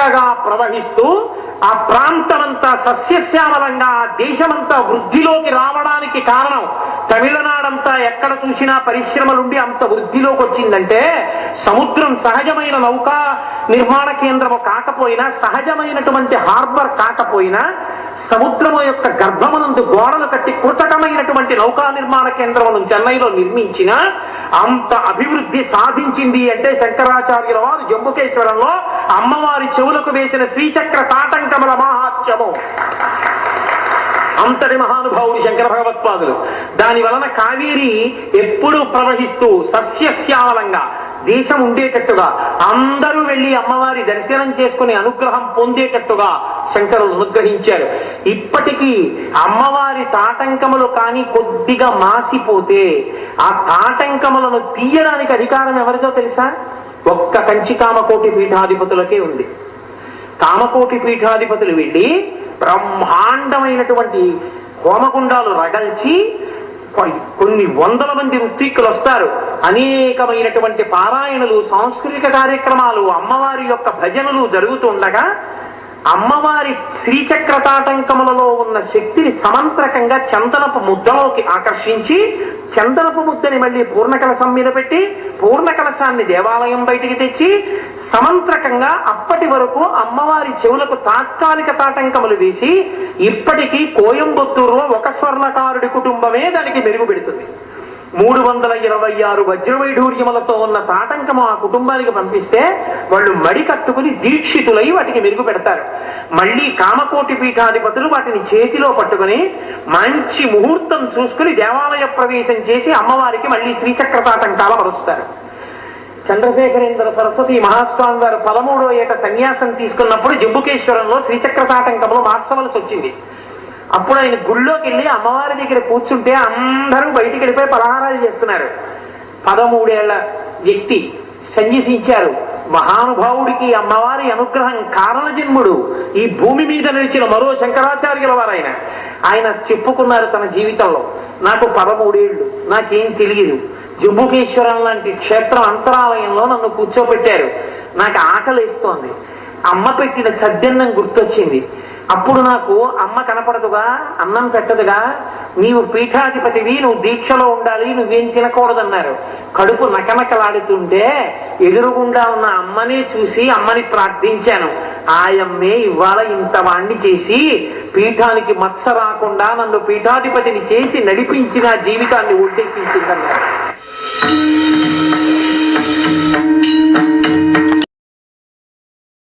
చక్కగా ప్రవహిస్తూ ఆ ప్రాంతమంతా సస్యశ్యామలంగా ఆ దేశమంతా వృద్ధిలోకి రావడానికి కారణం తమిళనాడంతా ఎక్కడ చూసినా పరిశ్రమలుండి అంత వృద్ధిలోకి వచ్చిందంటే సముద్రం సహజమైన నౌకా నిర్మాణ కేంద్రము కాకపోయినా, సహజమైనటువంటి హార్బర్ కాకపోయినా, సముద్రము యొక్క గర్భమునందు గోడలు కట్టి కృతకమైనటువంటి నౌకా నిర్మాణ కేంద్రమును చెన్నైలో నిర్మించిన అంత అభివృద్ధి సాధించింది అంటే శంకరాచార్యుల వారు జంబుకేశ్వరంలో అమ్మవారి చెవులకు వేసిన శ్రీచక్ర తాటంకముల మహాత్మ్యము. అంతటి మహానుభావుడు శంకర భగవత్పాదులు. దాని వలన కావేరి ఎప్పుడూ ప్రవహిస్తూ సస్యశ్యామలంగా దేశం ఉండేటట్టుగా, అందరూ వెళ్లి అమ్మవారి దర్శనం చేసుకుని అనుగ్రహం పొందేటట్టుగా శంకరులు అనుగ్రహించారు. ఇప్పటికీ అమ్మవారి తాటంకములు కానీ కొద్దిగా మాసిపోతే ఆ తాటంకములను తీయడానికి అధికారం ఎవరిదో తెలుసా? ఒక్క కంచి కామకోటి పీఠాధిపతులకే ఉంది. కామకోటి పీఠాధిపతులు వెళ్ళి బ్రహ్మాండమైనటువంటి హోమగుండాలు రగల్చి కొన్ని వందల మంది ఋత్విక్కులు వస్తారు. అనేకమైనటువంటి పారాయణలు, సాంస్కృతిక కార్యక్రమాలు, అమ్మవారి యొక్క భజనలు జరుగుతుండగా అమ్మవారి శ్రీచక్రతాటంకములలో ఉన్న శక్తిని సమంత్రకంగా చందనపు ముద్దలోకి ఆకర్షించి చందనపు ముద్దని మళ్ళీ పూర్ణకలశం మీద పెట్టి పూర్ణకలశాన్ని దేవాలయం బయటికి తెచ్చి సమంత్రకంగా అప్పటి వరకు అమ్మవారి చెవులకు తాత్కాలిక తాటంకములు వేసి ఇప్పటికీ కోయంబత్తూరులో ఒక స్వర్ణకారుడి కుటుంబమే దానికి మెరుగు పెడుతుంది. 326 వజ్రవైఢూర్యములతో ఉన్న తాటంకము ఆ కుటుంబానికి పంపిస్తే వాళ్ళు మడి కట్టుకుని దీక్షితులై వాటికి మెరుగు పెడతారు. మళ్ళీ కామకోటి పీఠాధిపతులు వాటిని చేతిలో పట్టుకుని మంచి ముహూర్తం చూసుకుని దేవాలయ ప్రవేశం చేసి అమ్మవారికి మళ్ళీ శ్రీచక్ర తాటంకాలు మరుస్తారు. చంద్రశేఖరేంద్ర సరస్వతి మహాస్వామి గారు 13వ ఏట సన్యాసం తీసుకున్నప్పుడు జంబుకేశ్వరంలో శ్రీచక్ర తాటంకములు మార్చవలసి వచ్చింది. అప్పుడు ఆయన గుళ్ళోకి వెళ్ళి అమ్మవారి దగ్గర కూర్చుంటే అందరూ బయటికి వెళ్ళిపోయి పలహారాలు చేస్తున్నారు. 13 ఏళ్ల వ్యక్తి సన్యసించారు. మహానుభావుడికి అమ్మవారి అనుగ్రహం కారణజన్ముడు, ఈ భూమి మీద నిలిచిన మరో శంకరాచార్యుల వారు ఆయన చెప్పుకున్నారు తన జీవితంలో, నాకు 13 ఏళ్ళు, నాకేం తెలియదు, జంబుకేశ్వరం లాంటి క్షేత్రం అంతరాలయంలో నన్ను కూర్చోబెట్టారు, నాకు ఆకలిస్తోంది, అమ్మ పెట్టిన సద్దన్నం గుర్తొచ్చింది, అప్పుడు నాకు అమ్మ కనపడదుగా, అన్నం పెట్టదుగా, నీవు పీఠాధిపతివి, నువ్వు దీక్షలో ఉండాలి, నువ్వేం తినకూడదన్నారు. కడుపు నకనకలాడుతుంటే ఎదురుగుండా ఉన్న అమ్మనే చూసి అమ్మని ప్రార్థించాను. ఆయమ్మే ఇవాళ ఇంత వాణ్ణి చేసి పీఠానికి మత్స రాకుండా నన్ను పీఠాధిపతిని చేసి నడిపించిన జీవితాన్ని ఒడ్డెక్కించిందన్నారు.